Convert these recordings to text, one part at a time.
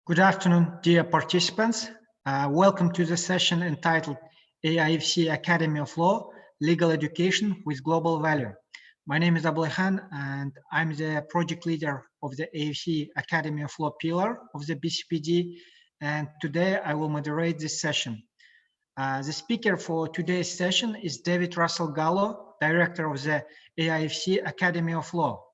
Good afternoon, dear participants. Welcome to the session entitled AIFC Academy of Law, Legal Education with Global Value. My name is Abulhan and I'm the project leader of the AIFC Academy of Law pillar of the BCPD, and today I will moderate this session. The speaker for today's session is Дэвид Галло, Director of the AIFC Academy of Law.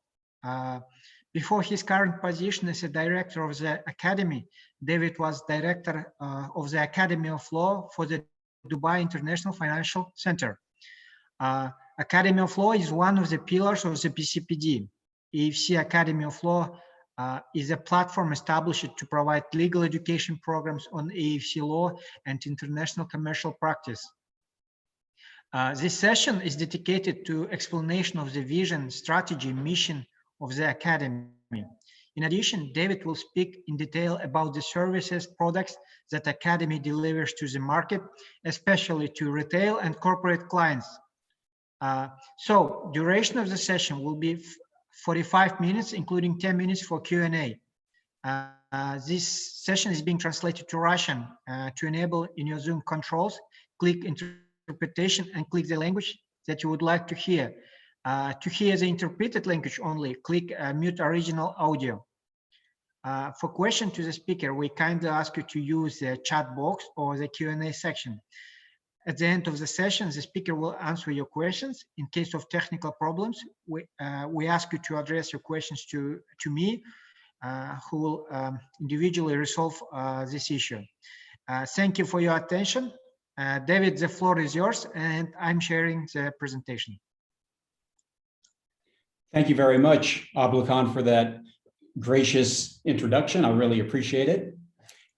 Before his current position as a director of the Academy, Дэвид was director of the Academy of Law for the Dubai International Financial Center. Academy of Law is one of the pillars of the BCPD. AIFC Academy of Law is a platform established to provide legal education programs on AIFC law and international commercial practice. This session is dedicated to explanation of the vision, strategy, mission of the Academy. In addition, Дэвид will speak in detail about the services, products that Academy delivers to the market, especially to retail and corporate clients. So, duration of the session will be 45 minutes, including 10 minutes for Q&A. This session is being translated to Russian. To enable in your Zoom controls, click interpretation and click the language that you would like to hear. To hear the interpreted language only, click mute original audio. For questions to the speaker, we kindly ask you to use the chat box or the Q&A section. At the end of the session, the speaker will answer your questions. In case of technical problems, we ask you to address your questions to me, who will individually resolve this issue. Thank you for your attention. Дэвид, the floor is yours, and I'm sharing the presentation. Thank you very much, Abulhan, for that gracious introduction. I really appreciate it.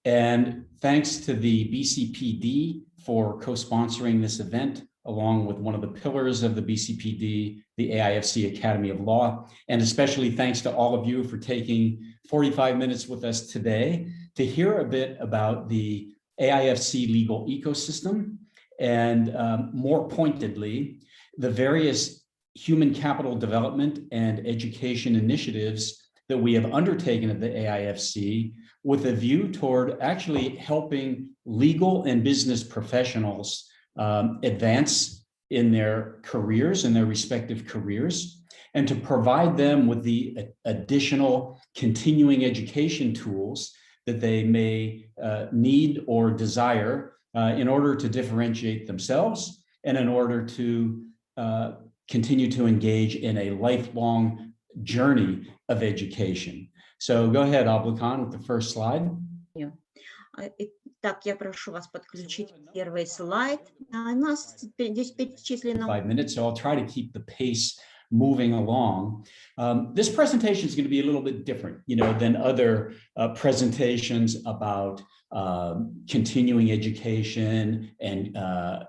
And thanks to the BCPD for co-sponsoring this event, along with one of the pillars of the BCPD, the AIFC Academy of Law. And especially thanks to all of you for taking 45 minutes with us today to hear a bit about the AIFC legal ecosystem and more pointedly, the various human capital development and education initiatives that we have undertaken at the AIFC with a view toward actually helping legal and business professionals advance in their careers, in their respective careers, and to provide them with the additional continuing education tools that they may need or desire in order to differentiate themselves and in order to continue to engage in a lifelong journey of education. So go ahead, Abulhan, with the first slide. Итак, я прошу вас подключить первый слайд. У нас здесь перечислено 5 minutes, so I'll try to keep the pace moving along. This presentation is going to be a little bit different, than other presentations about continuing education and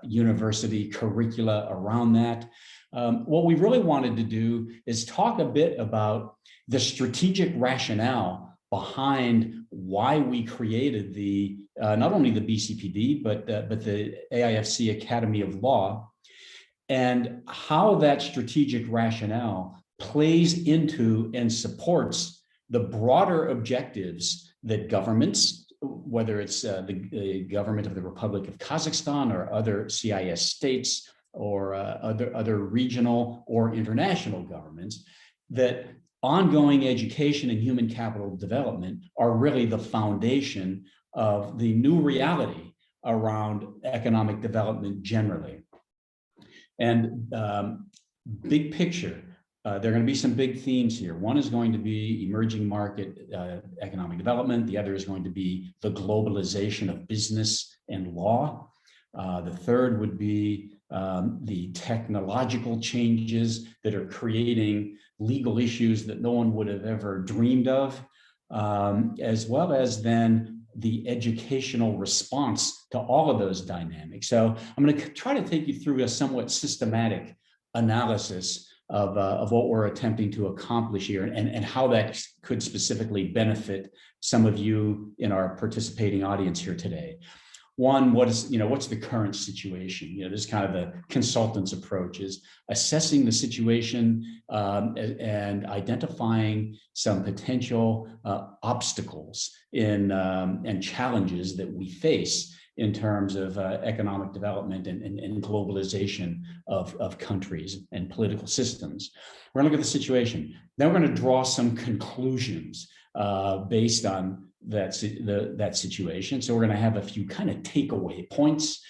university curricula around that. What we really wanted to do is talk a bit about the strategic rationale behind why we created the not only the BCPD but the AIFC Academy of Law, and how that strategic rationale plays into and supports the broader objectives that governments, whether it's the government of the Republic of Kazakhstan or other CIS states, or other regional or international governments, that ongoing education and human capital development are really the foundation of the new reality around economic development generally. And big picture, there are going to be some big themes here. One is going to be emerging market economic development. The other is going to be the globalization of business and law. The third would be the technological changes that are creating legal issues that no one would have ever dreamed of, as well as then the educational response to all of those dynamics. So I'm going to try to take you through a somewhat systematic analysis of what we're attempting to accomplish here and how that could specifically benefit some of you in our participating audience here today. One, what's the current situation? This is kind of the consultant's approach, is assessing the situation and identifying some potential obstacles and challenges that we face in terms of economic development and globalization of countries and political systems. We're going to look at the situation. Then we're going to draw some conclusions based on that situation. So we're going to have a few kind of takeaway points.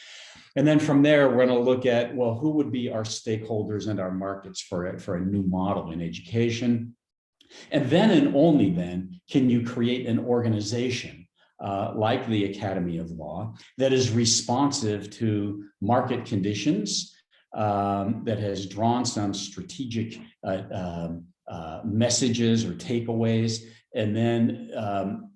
And then from there, we're going to look at, well, who would be our stakeholders and our markets for a new model in education? And then and only then can you create an organization like the Academy of Law that is responsive to market conditions, that has drawn some strategic messages or takeaways, and then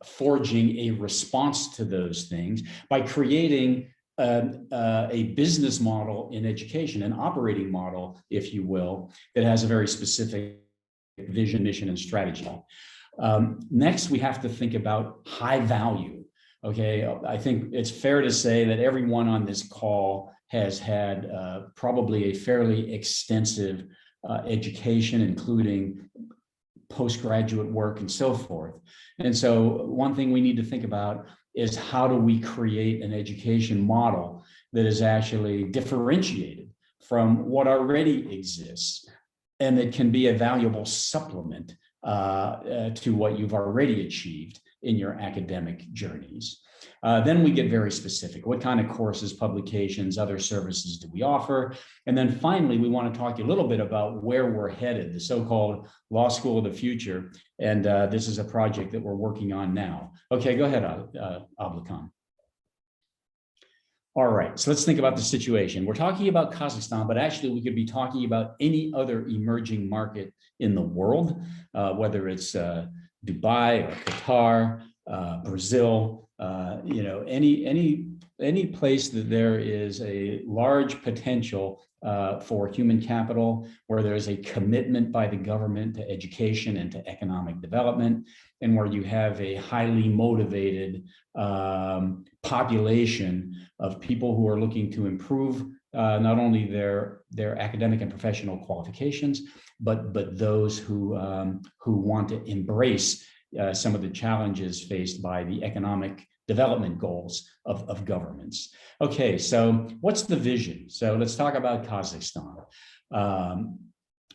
forging a response to those things by creating a business model in education, an operating model, if you will, that has a very specific vision, mission, and strategy. Next, we have to think about high value. Okay, I think it's fair to say that everyone on this call has had probably a fairly extensive education, including postgraduate work and so forth. And so one thing we need to think about is, how do we create an education model that is actually differentiated from what already exists, and that can be a valuable supplement to what you've already achieved in your academic journeys. Then we get very specific. What kind of courses, publications, other services do we offer? And then finally, we want to talk a little bit about where we're headed, the so-called law school of the future. And this is a project that we're working on now. Okay, go ahead, Ablakan. All right, so let's think about the situation. We're talking about Kazakhstan, but actually we could be talking about any other emerging market in the world, whether it's Dubai or Qatar, Brazil, any place that there is a large potential for human capital, where there is a commitment by the government to education and to economic development, and where you have a highly motivated population of people who are looking to improve not only their academic and professional qualifications, but those who want to embrace some of the challenges faced by the economic development goals of governments. Okay, so what's the vision? So let's talk about Kazakhstan.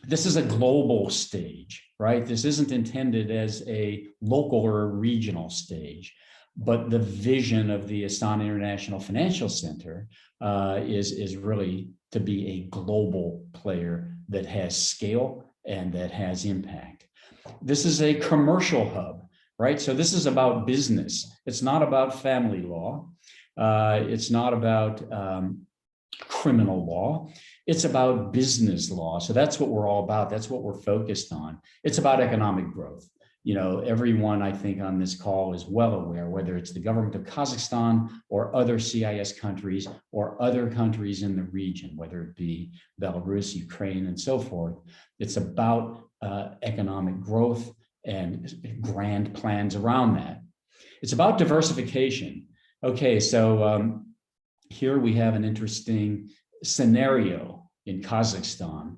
This is a global stage, right? This isn't intended as a local or a regional stage, but the vision of the Astana International Financial Center is really to be a global player that has scale and that has impact. This is a commercial hub, right? So this is about business. It's not about family law. It's not about criminal law. It's about business law. So that's what we're all about. That's what we're focused on. It's about economic growth. Everyone I think on this call is well aware, whether it's the government of Kazakhstan or other CIS countries or other countries in the region, whether it be Belarus, Ukraine, and so forth. It's about economic growth and grand plans around that. It's about diversification. Okay, so here we have an interesting scenario in Kazakhstan,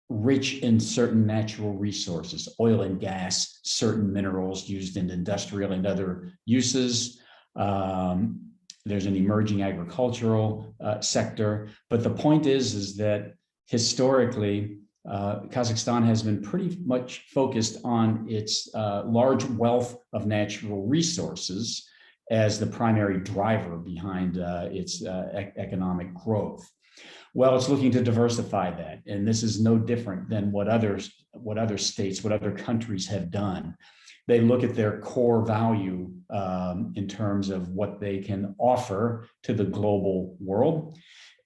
rich in certain natural resources, oil and gas, certain minerals used in industrial and other uses. There's an emerging agricultural sector. But the point is that historically, Kazakhstan has been pretty much focused on its large wealth of natural resources as the primary driver behind its economic growth. Well, it's looking to diversify that, and this is no different than what other states, what other countries have done. They look at their core value in terms of what they can offer to the global world,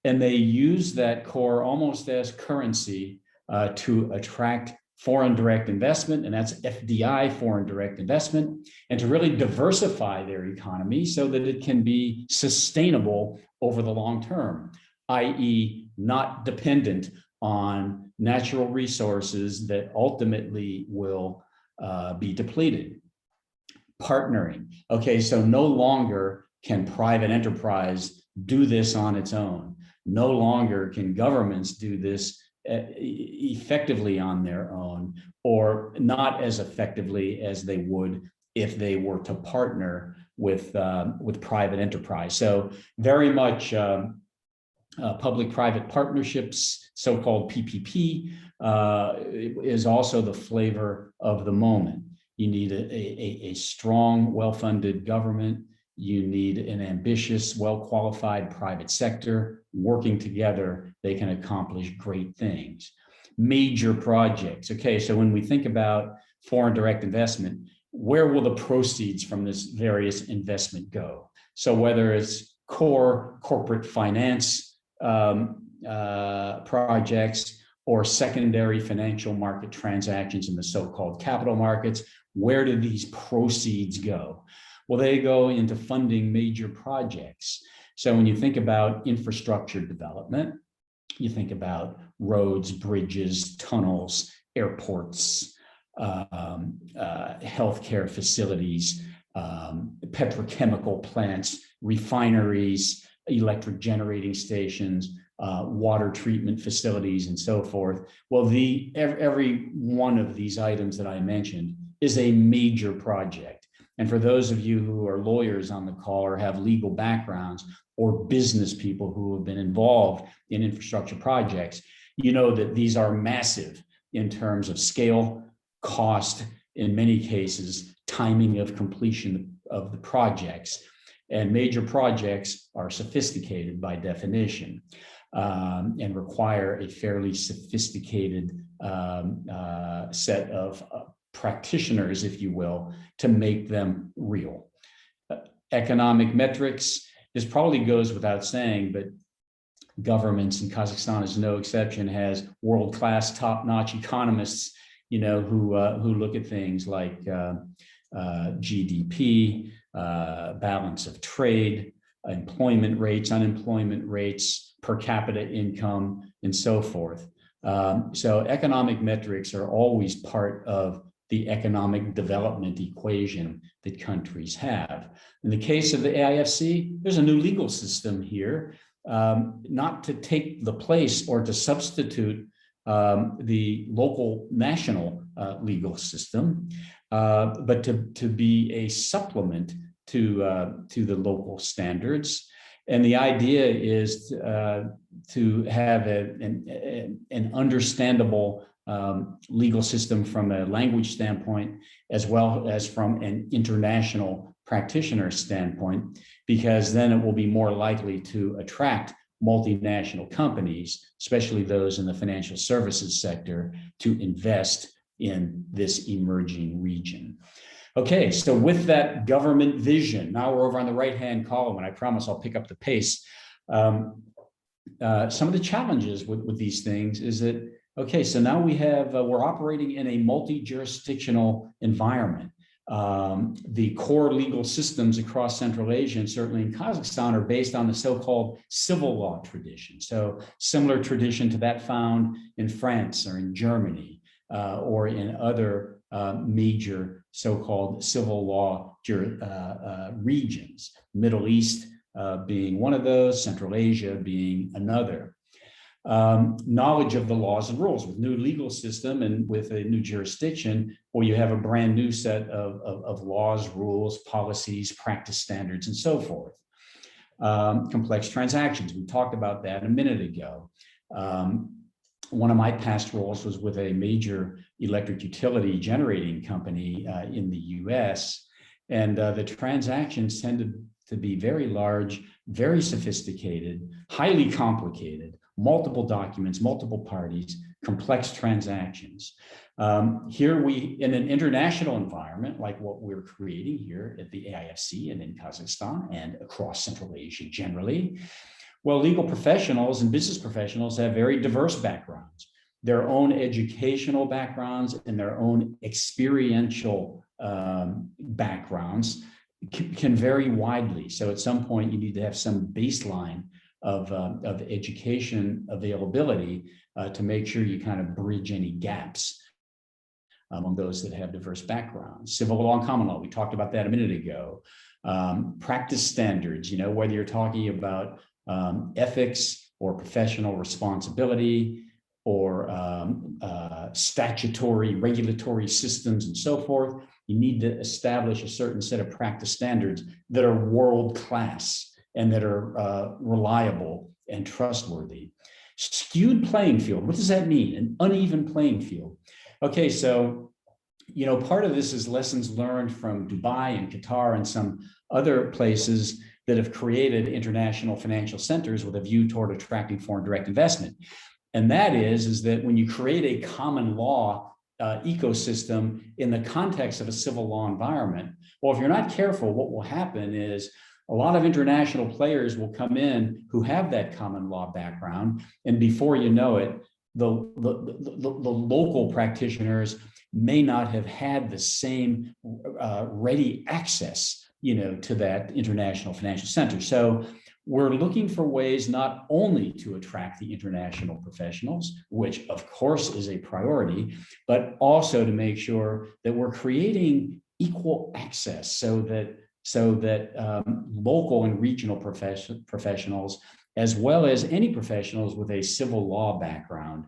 and they use that core almost as currency to attract foreign direct investment, and that's FDI, foreign direct investment, and to really diversify their economy so that it can be sustainable over the long term, i.e. not dependent on natural resources that ultimately will be depleted. Partnering. Okay, so no longer can private enterprise do this on its own. No longer can governments do this effectively on their own, or not as effectively as they would if they were to partner with private enterprise. So very much public-private partnerships, so-called PPP, is also the flavor of the moment. You need a strong, well-funded government. You need an ambitious, well-qualified private sector. Working together, they can accomplish great things. Major projects. Okay, so when we think about foreign direct investment, where will the proceeds from this various investment go? So whether it's core corporate finance projects or secondary financial market transactions in the so-called capital markets, where do these proceeds go? Well, they go into funding major projects. So when you think about infrastructure development, you think about roads, bridges, tunnels, airports, healthcare facilities, petrochemical plants, refineries, electric generating stations, water treatment facilities, and so forth. Well, every one of these items that I mentioned is a major project. And for those of you who are lawyers on the call or have legal backgrounds or business people who have been involved in infrastructure projects, you know that these are massive in terms of scale, cost, in many cases, timing of completion of the projects. And major projects are sophisticated by definition and require a fairly sophisticated set of practitioners, if you will, to make them real. Economic metrics, this probably goes without saying, but governments, and Kazakhstan is no exception, has world-class, top-notch economists, you know, who look at things like GDP, balance of trade, employment rates, unemployment rates, per capita income, and so forth. So economic metrics are always part of the economic development equation that countries have. In the case of the AIFC, there's a new legal system here, not to take the place or to substitute the local national legal system, but to be a supplement to the local standards. And the idea is to have an understandable legal system from a language standpoint, as well as from an international practitioner standpoint, because then it will be more likely to attract multinational companies, especially those in the financial services sector, to invest in this emerging region. Okay, so with that government vision, now we're over on the right-hand column, and I promise I'll pick up the pace. Some of the challenges with these things is that, okay, so now we have, we're operating in a multi-jurisdictional environment. The core legal systems across Central Asia and certainly in Kazakhstan are based on the so-called civil law tradition. So similar tradition to that found in France or in Germany or in other major so-called civil law regions, Middle East being one of those, Central Asia being another. Knowledge of the laws and rules with new legal system and with a new jurisdiction, where you have a brand new set of laws, rules, policies, practice standards, and so forth. Complex transactions, we talked about that a minute ago. One of my past roles was with a major electric utility generating company in the US, and the transactions tended to be very large, very sophisticated, highly complicated, multiple documents, multiple parties, complex transactions. Here we, in an international environment like what we're creating here at the AIFC and in Kazakhstan and across Central Asia generally, well, legal professionals and business professionals have very diverse backgrounds, their own educational backgrounds and their own experiential backgrounds can vary widely. So at some point you need to have some baseline of education availability to make sure you kind of bridge any gaps among those that have diverse backgrounds. Civil law and common law, we talked about that a minute ago. practice standards, you know, whether you're talking about ethics or professional responsibility or statutory regulatory systems and so forth, you need to establish a certain set of practice standards that are world-class and that are reliable and trustworthy. Skewed playing field, what does that mean? An uneven playing field. Okay, so, you know, part of this is lessons learned from Dubai and Qatar and some other places that have created international financial centers with a view toward attracting foreign direct investment. And that is that when you create a common law ecosystem in the context of a civil law environment, well, if you're not careful, what will happen is a lot of international players will come in who have that common law background, and before you know it, the local practitioners may not have had the same ready access, you know, to that international financial center. So we're looking for ways not only to attract the international professionals, which of course is a priority, but also to make sure that we're creating equal access so that local and regional professionals, as well as any professionals with a civil law background,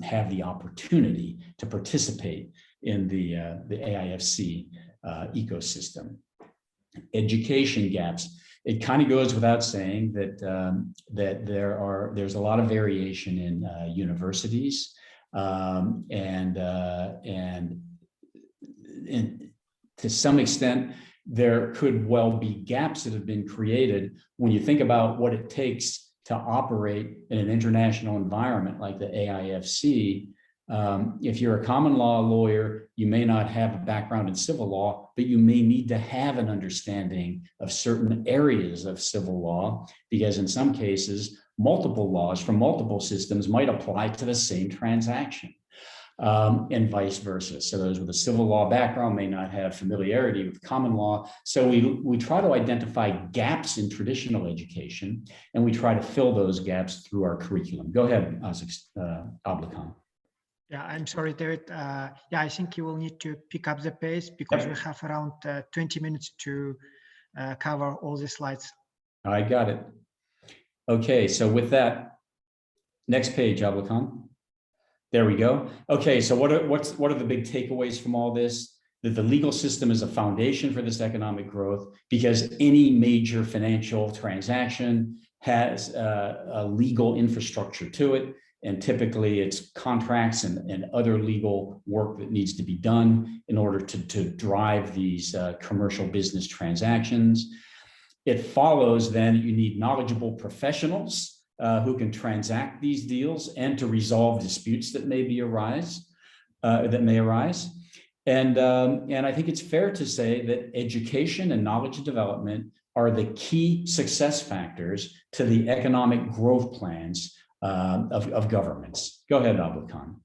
have the opportunity to participate in the AIFC ecosystem. Education gaps. It kind of goes without saying that there's a lot of variation in universities, and to some extent, there could well be gaps that have been created when you think about what it takes to operate in an international environment like the AIFC. If you're a common law lawyer, you may not have a background in civil law, but you may need to have an understanding of certain areas of civil law, because in some cases, multiple laws from multiple systems might apply to the same transaction. And vice versa. So those with a civil law background may not have familiarity with common law. So we try to identify gaps in traditional education, and we try to fill those gaps through our curriculum. Go ahead, Ablakan. Yeah, I'm sorry, David. Yeah, I think you will need to pick up the pace because we have around 20 minutes to cover all the slides. I got it. Okay, so with that, next page, Ablakan. There we go. Okay, so what are the big takeaways from all this? That the legal system is a foundation for this economic growth, because any major financial transaction has a legal infrastructure to it, and typically it's contracts and other legal work that needs to be done in order to drive these commercial business transactions. It follows then you need knowledgeable professionals who can transact these deals and to resolve disputes that may arise. And I think it's fair to say that education and knowledge development are the key success factors to the economic growth plans of governments. Go ahead, Ablakan.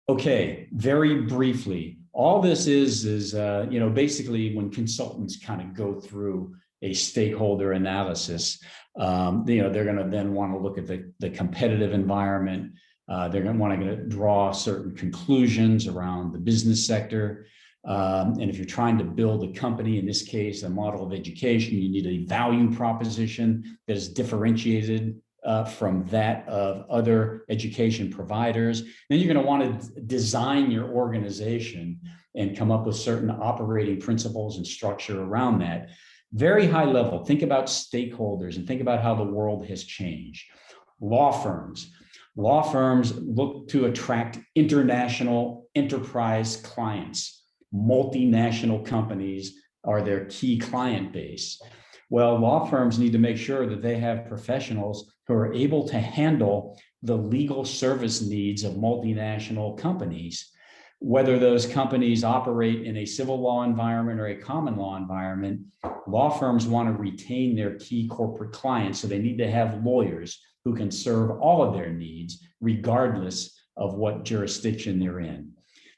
Okay, very briefly, all this is you know, basically when consultants kind of go through a stakeholder analysis, you know, they're going to then want to look at the competitive environment. They're going to want to draw certain conclusions around the business sector. And if you're trying to build a company, in this case, a model of education, you need a value proposition that is differentiated from that of other education providers. Then you're going to want to design your organization and come up with certain operating principles and structure around that. Very high level, think about stakeholders and think about how the world has changed. Law firms look to attract international enterprise clients. Multinational companies are their key client base. Well, law firms need to make sure that they have professionals who are able to handle the legal service needs of multinational companies. Whether those companies operate in a civil law environment or a common law environment, law firms want to retain their key corporate clients, so they need to have lawyers who can serve all of their needs, regardless of what jurisdiction they're in.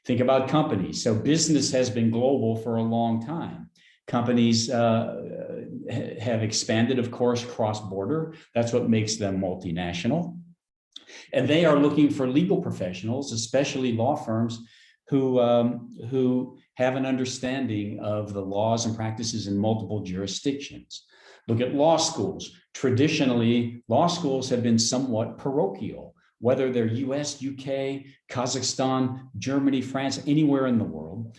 Think about companies. So business has been global for a long time. Companies have expanded, of course, cross-border. That's what makes them multinational. And they are looking for legal professionals, especially law firms, who have an understanding of the laws and practices in multiple jurisdictions. Look at law schools. Traditionally, law schools have been somewhat parochial, whether they're US, UK, Kazakhstan, Germany, France, anywhere in the world.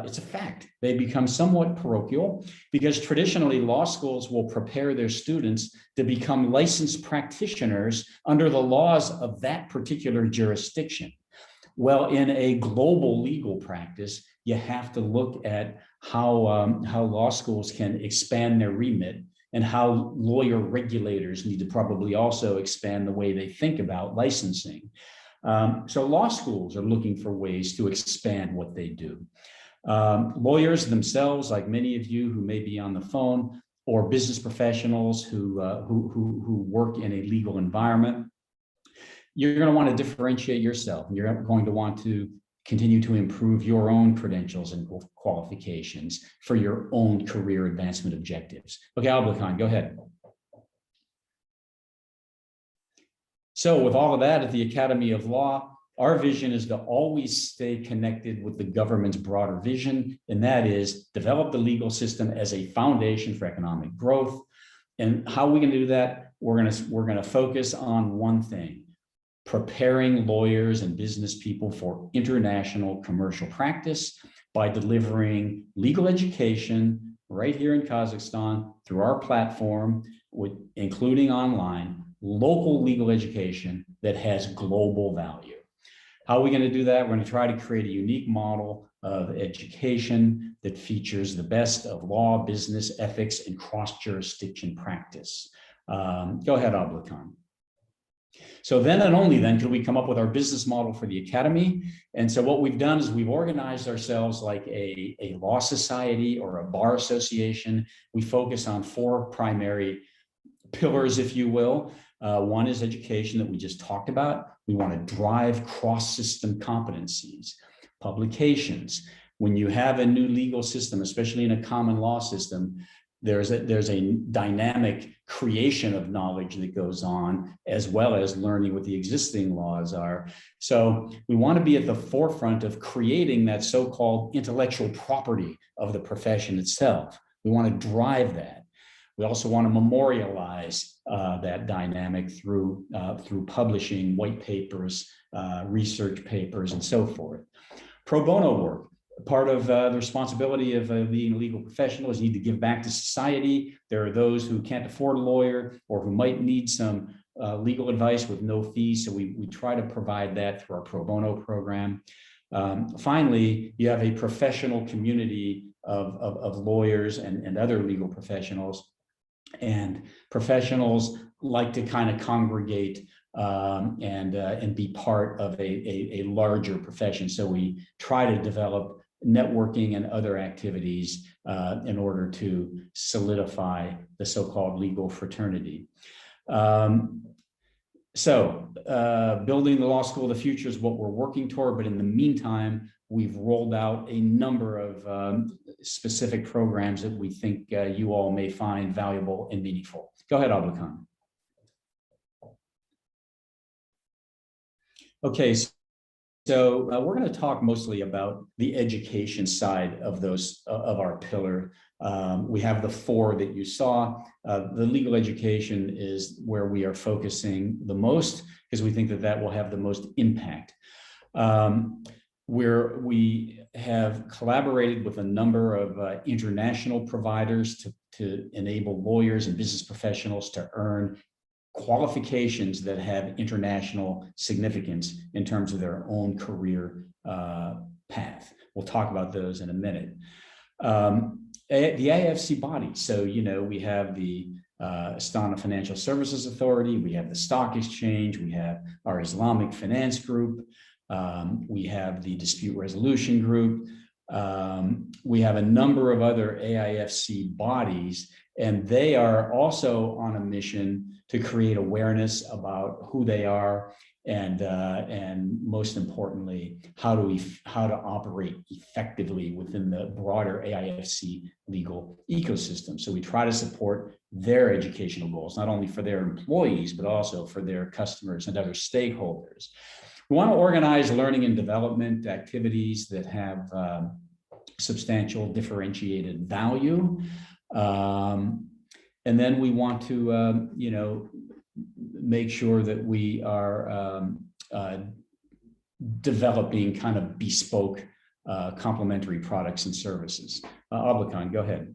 It's a fact. They become somewhat parochial because traditionally law schools will prepare their students to become licensed practitioners under the laws of that particular jurisdiction. Well, in a global legal practice, you have to look at how law schools can expand their remit and how lawyer regulators need to probably also expand the way they think about licensing. So law schools are looking for ways to expand what they do. Lawyers themselves, like many of you who may be on the phone, or business professionals who work in a legal environment, you're going to want to differentiate yourself. You're going to want to continue to improve your own credentials and qualifications for your own career advancement objectives. Okay, Abdelkhan, go ahead. So with all of that at the Academy of Law, our vision is to always stay connected with the government's broader vision, and that is develop the legal system as a foundation for economic growth. And how are we going to do that? We're going to focus on one thing: preparing lawyers and business people for international commercial practice by delivering legal education right here in Kazakhstan through our platform, including online, local legal education that has global value. How are we going to do that? We're going to try to create a unique model of education that features the best of law, business, ethics, and cross-jurisdiction practice. Go ahead, Abdelkhan. So then and only then could we come up with our business model for the Academy. And so what we've done is we've organized ourselves like a law society or a bar association. We focus on 4 primary pillars, if you will. One is education that we just talked about. We want to drive cross-system competencies, publications. When you have a new legal system, especially in a common law system, there's a dynamic creation of knowledge that goes on, as well as learning what the existing laws are. So we want to be at the forefront of creating that so-called intellectual property of the profession itself. We want to drive that. We also want to memorialize that dynamic through publishing white papers, research papers, and so forth. Pro bono work. Part of the responsibility of being a legal professional is you need to give back to society. There are those who can't afford a lawyer or who might need some legal advice with no fees. So we try to provide that through our pro bono program. Finally, you have a professional community of lawyers and other legal professionals. And professionals like to kind of congregate and be part of a larger profession. So we try to develop networking and other activities in order to solidify the so-called legal fraternity. So building the law school of the future is what we're working toward, but in the meantime, we've rolled out a number of specific programs that we think you all may find valuable and meaningful. Go ahead, Abdelkhan. Okay, so we're going to talk mostly about the education side of our pillar. We have the 4 that you saw. The legal education is where we are focusing the most because we think that will have the most impact. We have collaborated with a number of international providers to enable lawyers and business professionals to earn qualifications that have international significance in terms of their own career path. We'll talk about those in a minute. The AIFC body. So, we have the Astana Financial Services Authority, we have the Stock Exchange, we have our Islamic Finance Group, we have the Dispute Resolution Group, we have a number of other AIFC bodies, and they are also on a mission to create awareness about who they are and most importantly, how to operate effectively within the broader AIFC legal ecosystem. So we try to support their educational goals, not only for their employees, but also for their customers and other stakeholders. We want to organize learning and development activities that have substantial differentiated value. And then we want to, you know, make sure that we are developing kind of bespoke complementary products and services. Ablakan, go ahead.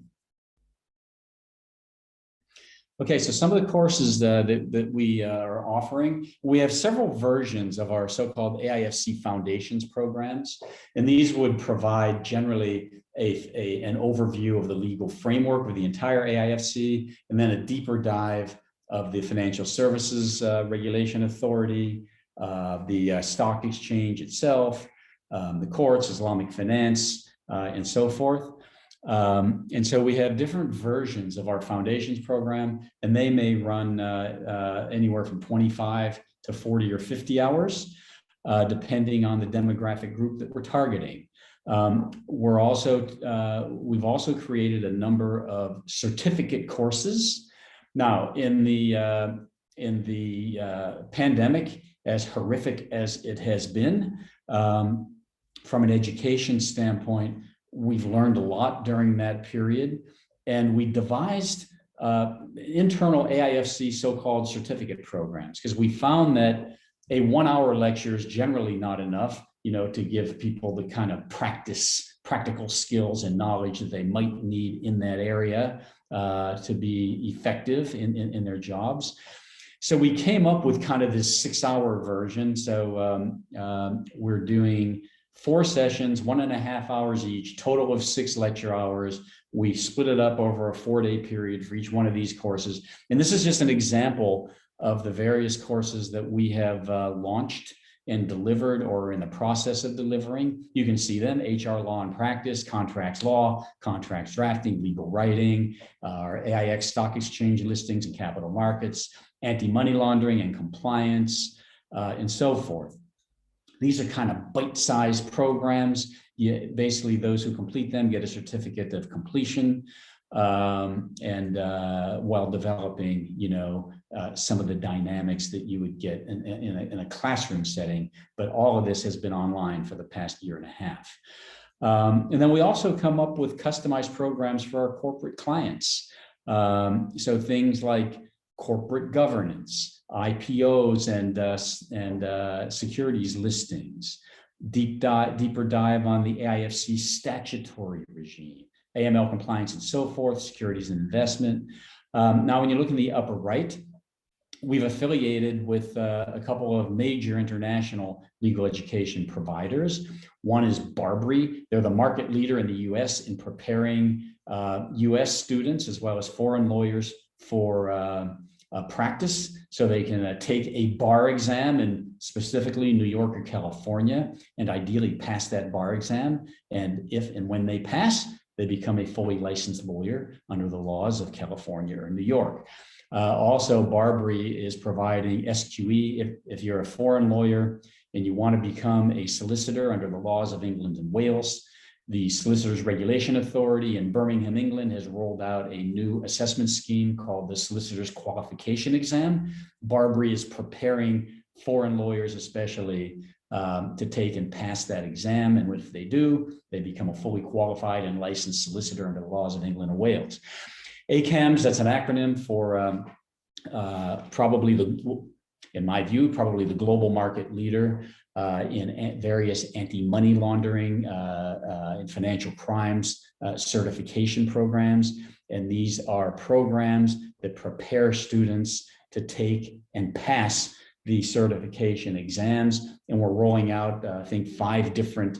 Okay, so some of the courses that we are offering, we have several versions of our so-called AIFC Foundations programs, and these would provide generally an overview of the legal framework of the entire AIFC, and then a deeper dive of the Financial Services Regulation Authority, the stock exchange itself, the courts, Islamic finance, and so forth. And so we have different versions of our foundations program, and they may run anywhere from 25 to 40 or 50 hours, depending on the demographic group that we're targeting. We've also created a number of certificate courses. Now, in the pandemic, as horrific as it has been, from an education standpoint, we've learned a lot during that period, and we devised internal AIFC so-called certificate programs, because we found that a 1-hour lecture is generally not enough, you know, to give people the kind of practical skills and knowledge that they might need in that area to be effective in their jobs. So we came up with kind of this 6-hour version. So we're doing 4 sessions, 1.5 hours each, total of 6 lecture hours. We split it up over a 4-day period for each one of these courses. And this is just an example of the various courses that we have launched and delivered or in the process of delivering. You can see them: HR law and practice, contracts law, contracts drafting, legal writing, our AIX stock exchange listings and capital markets, anti-money laundering and compliance, and so forth. These are kind of bite-sized programs. Basically, those who complete them get a certificate of completion, and while developing, you know, some of the dynamics that you would get in a classroom setting. But all of this has been online for the past 1.5 years. And then we also come up with customized programs for our corporate clients. So things like corporate governance, IPOs and securities listings, deeper dive on the AIFC statutory regime, AML compliance and so forth, securities and investment. Now, when you look in the upper right, we've affiliated with a couple of major international legal education providers. One is Barbary. They're the market leader in the US in preparing US students as well as foreign lawyers for practice, so they can take a bar exam in specifically New York or California, and ideally pass that bar exam. And if and when they pass, they become a fully licensed lawyer under the laws of California or New York. Also, Barbary is providing SQE if you're a foreign lawyer and you want to become a solicitor under the laws of England and Wales. The Solicitors Regulation Authority in Birmingham, England has rolled out a new assessment scheme called the Solicitor's Qualification Exam. Barbary is preparing foreign lawyers especially to take and pass that exam. And if they do, they become a fully qualified and licensed solicitor under the laws of England and Wales. ACAMS, that's an acronym for in my view, probably the global market leader in various anti-money laundering and financial crimes certification programs. And these are programs that prepare students to take and pass the certification exams. And we're rolling out, I think, 5 different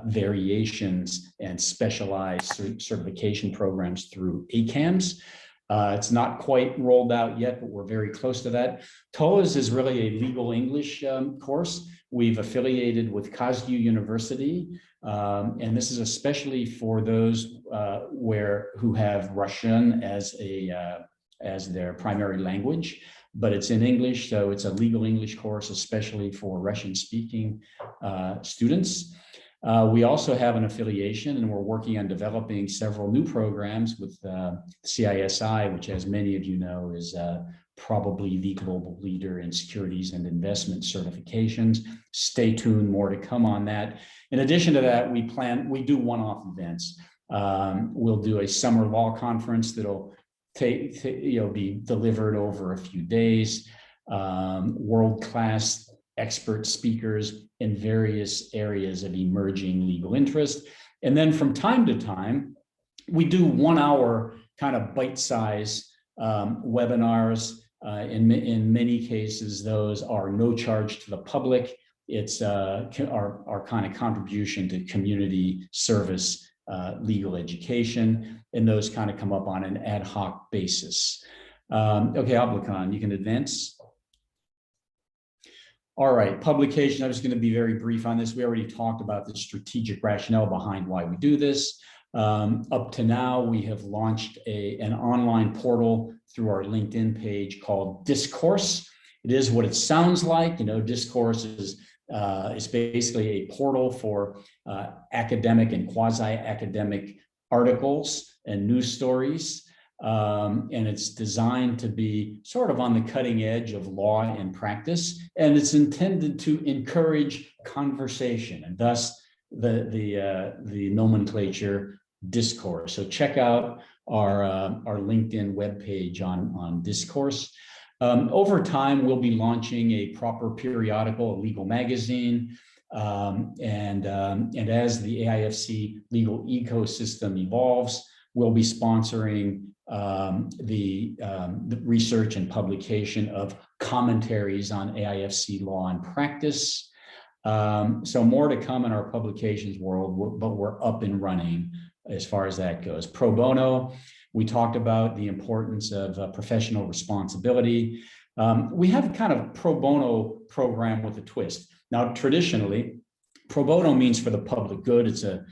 variations and specialized certification programs through ACAMS. It's not quite rolled out yet, but we're very close to that. TOEIS is really a legal English course. We've affiliated with Kazgu University, and this is especially for those who have Russian as their primary language, but it's in English, so it's a legal English course, especially for Russian-speaking students. We also have an affiliation, and we're working on developing several new programs with CISI, which, as many of you know, is probably the global leader in securities and investment certifications. Stay tuned, more to come on that. In addition to that, we do one-off events. We'll do a summer law conference that'll be delivered over a few days. World-class expert speakers in various areas of emerging legal interest. And then from time to time, we do 1 hour kind of bite-size webinars. In many cases, those are no charge to the public. It's our kind of contribution to community service, legal education, and those kind of come up on an ad hoc basis. Okay, Ablakan, you can advance. All right, publication, I'm just going to be very brief on this. We already talked about the strategic rationale behind why we do this. Up to now, we have launched an online portal through our LinkedIn page called Discourse. It is what it sounds like. Discourse is basically a portal for academic and quasi-academic articles and news stories. And it's designed to be sort of on the cutting edge of law and practice, and it's intended to encourage conversation, and thus the nomenclature Discourse. So check out our LinkedIn webpage on Discourse. Over time, we'll be launching a proper periodical, a legal magazine, and as the AIFC legal ecosystem evolves, we'll be sponsoring the research and publication of commentaries on AIFC law and practice. So more to come in our publications world, but we're up and running as far as that goes. Pro bono, we talked about the importance of professional responsibility. We have kind of pro bono program with a twist. Now, traditionally, pro bono means for the public good. It's a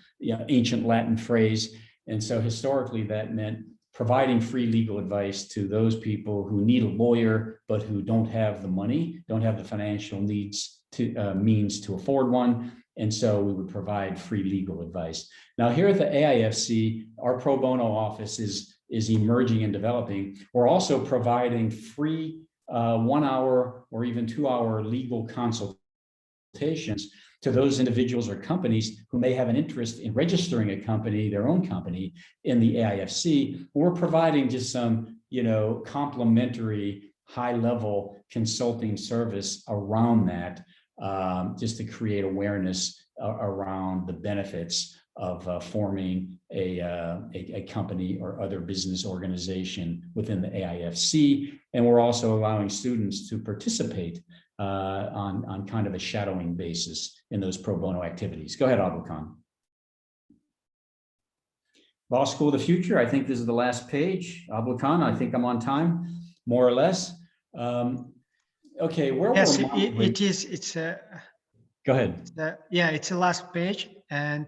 ancient Latin phrase. And so historically, that meant providing free legal advice to those people who need a lawyer, but who don't have the money, don't have the financial means to afford one. And so we would provide free legal advice. Now, here at the AIFC, our pro bono office is emerging and developing. We're also providing free 1 hour or even 2 hour legal consultations to those individuals or companies who may have an interest in registering a company, their own company, in the AIFC. We're providing just some, complimentary high-level consulting service around that, just to create awareness around the benefits of forming a company or other business organization within the AIFC. And we're also allowing students to participate on kind of a shadowing basis in those pro bono activities. Go ahead, Ablakan. Law School of the Future, I think this is the last page. Ablakan, I think I'm on time, more or less. Okay, where yes, we're it is. It's go ahead. Yeah, it's the last page, and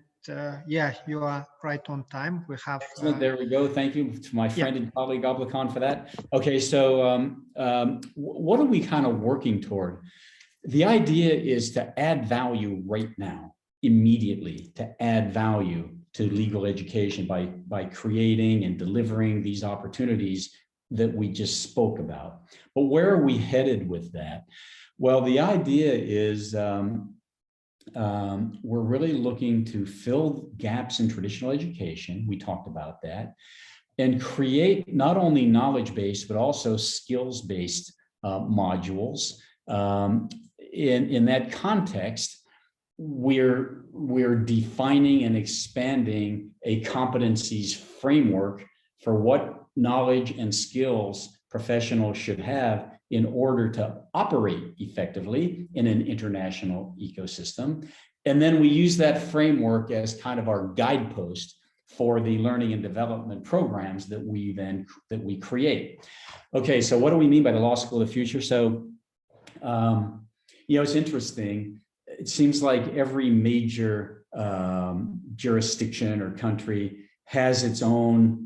yeah, you are right on time. We have. There we go. Thank you to my friend and colleague Ablakan for that. Okay, so what are we kind of working toward? The idea is to add value right now, immediately, to add value to legal education by creating and delivering these opportunities that we just spoke about. But where are we headed with that? Well, the idea is we're really looking to fill gaps in traditional education. We talked about that, and create not only knowledge-based, but also skills-based modules. In that context, we're defining and expanding a competencies framework for what knowledge and skills professionals should have in order to operate effectively in an international ecosystem. And then we use that framework as kind of our guidepost for the learning and development programs that we create. Okay, so what do we mean by the Law School of the Future? So, it's interesting. It seems like every major jurisdiction or country has its own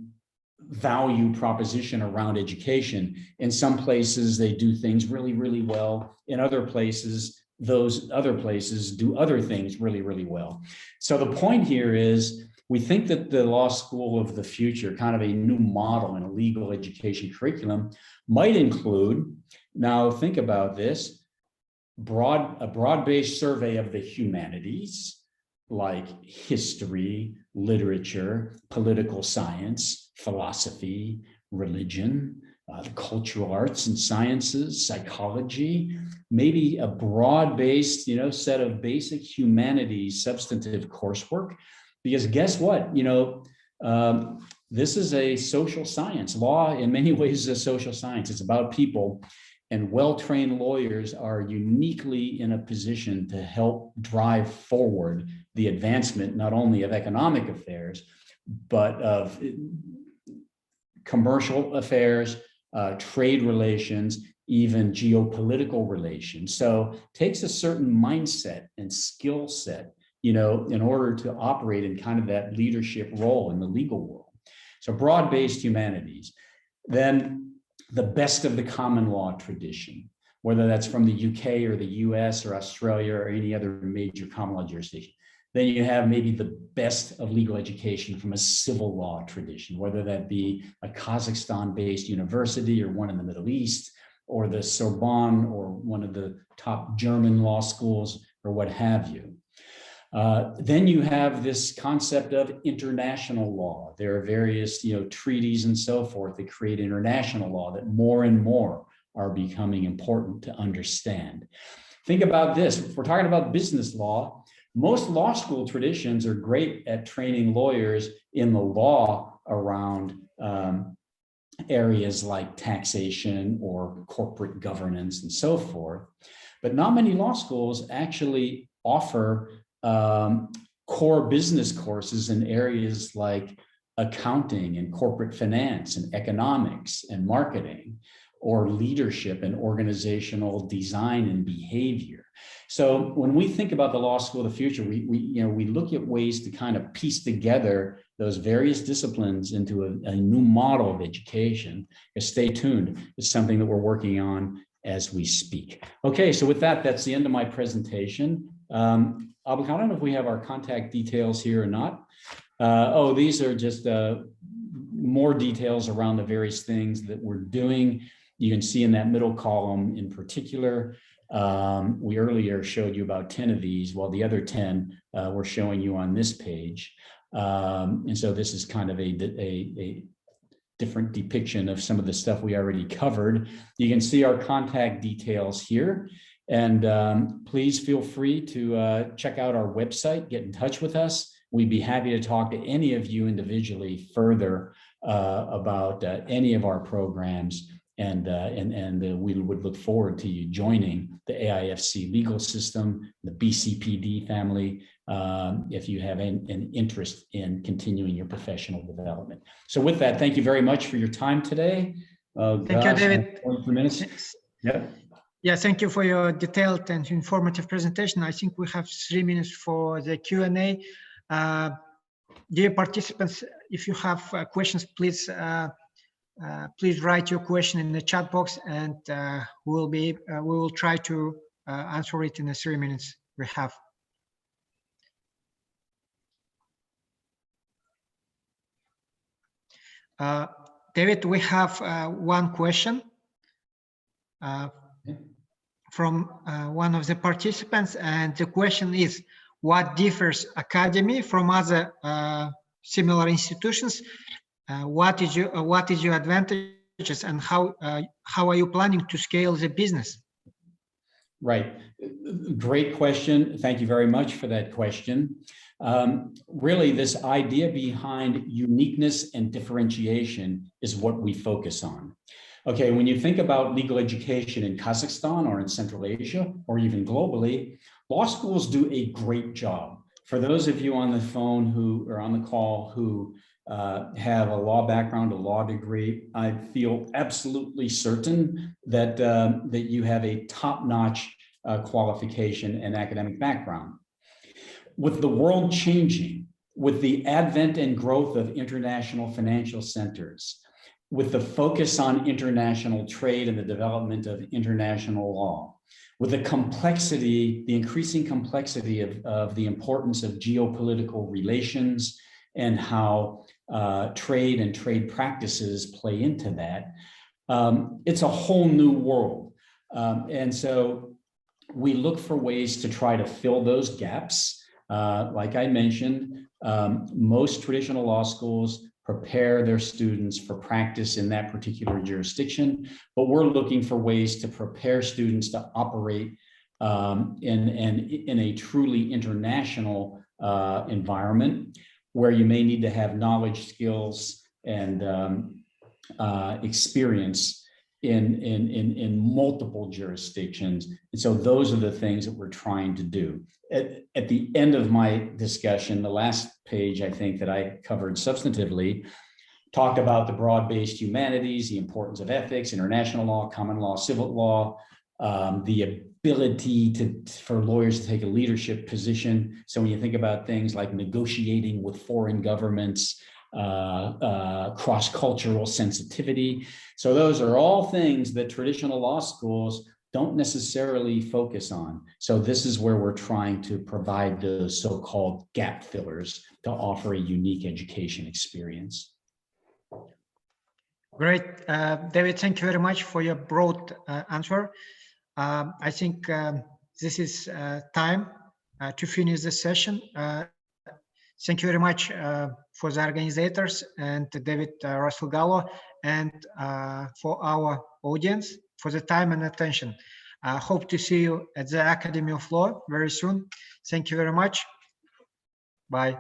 value proposition around education. In some places, they do things really, really well. In other places, those other places do other things really, really well. So the point here is, we think that the law school of the future, kind of a new model in a legal education curriculum, might include, now think about this, a broad-based survey of the humanities, like history, literature, political science, philosophy, religion, the cultural arts and sciences, psychology, maybe a broad-based, set of basic humanities substantive coursework. Because guess what, this is a social science. Law in many ways is a social science. It's about people, and well-trained lawyers are uniquely in a position to help drive forward the advancement, not only of economic affairs, but of commercial affairs, trade relations, even geopolitical relations. So it takes a certain mindset and skill set, in order to operate in kind of that leadership role in the legal world. So broad-based humanities. Then the best of the common law tradition, whether that's from the UK or the US or Australia or any other major common law jurisdiction. Then you have maybe the best of legal education from a civil law tradition, whether that be a Kazakhstan-based university or one in the Middle East, or the Sorbonne or one of the top German law schools or what have you. Then you have this concept of international law. There are various, treaties and so forth that create international law that more and more are becoming important to understand. Think about this. If we're talking about business law, most law school traditions are great at training lawyers in the law around areas like taxation or corporate governance and so forth. But not many law schools actually offer core business courses in areas like accounting and corporate finance and economics and marketing, or leadership and organizational design and behavior. So when we think about the law school of the future, we look at ways to kind of piece together those various disciplines into a new model of education. Stay tuned. It's something that we're working on as we speak. Okay, so with that, that's the end of my presentation. I don't know if we have our contact details here or not. These are just more details around the various things that we're doing. You can see in that middle column in particular, we earlier showed you about 10 of these, while the other 10 we're showing you on this page. And so this is kind of a different depiction of some of the stuff we already covered. You can see our contact details here. And please feel free to check out our website, get in touch with us. We'd be happy to talk to any of you individually further about any of our programs. And we would look forward to you joining the AIFC legal system, the BCPD family, if you have an interest in continuing your professional development. So with that, thank you very much for your time today. Thank you, David. 23 minutes. Yeah. Yeah, thank you for your detailed and informative presentation. I think we have 3 minutes for the Q&A. Dear participants, if you have questions, please write your question in the chat box, and we will try to answer it in the 3 minutes we have. David, we have one question from one of the participants, and the question is, what differs Academy from other similar institutions? What is your advantages, and how are you planning to scale the business? Right. Great question. Thank you very much for that question. Really, this idea behind uniqueness and differentiation is what we focus on. Okay, when you think about legal education in Kazakhstan or in Central Asia, or even globally, law schools do a great job. For those of you on the phone who are on the call who have a law background, a law degree, I feel absolutely certain that that you have a top-notch qualification and academic background. With the world changing, with the advent and growth of international financial centers, with the focus on international trade and the development of international law, with the complexity, the increasing complexity of the importance of geopolitical relations and how trade and trade practices play into that. It's a whole new world. And so we look for ways to try to fill those gaps. Like I mentioned, most traditional law schools prepare their students for practice in that particular jurisdiction, but we're looking for ways to prepare students to operate in a truly international environment where you may need to have knowledge, skills, and experience in multiple jurisdictions. And so those are the things that we're trying to do. At the end of my discussion, the last page, I think, that I covered substantively, talked about the broad-based humanities, the importance of ethics, international law, common law, civil law, the ability for lawyers to take a leadership position. So when you think about things like negotiating with foreign governments, cross-cultural sensitivity. So those are all things that traditional law schools don't necessarily focus on. So this is where we're trying to provide the so-called gap fillers to offer a unique education experience. Great. David, thank you very much for your broad answer. I think this is time to finish the session. Thank you very much for the organizers and David, Rasselл, Gallo, and for our audience for the time and attention. I hope to see you at the Academy of Law very soon. Thank you very much. Bye.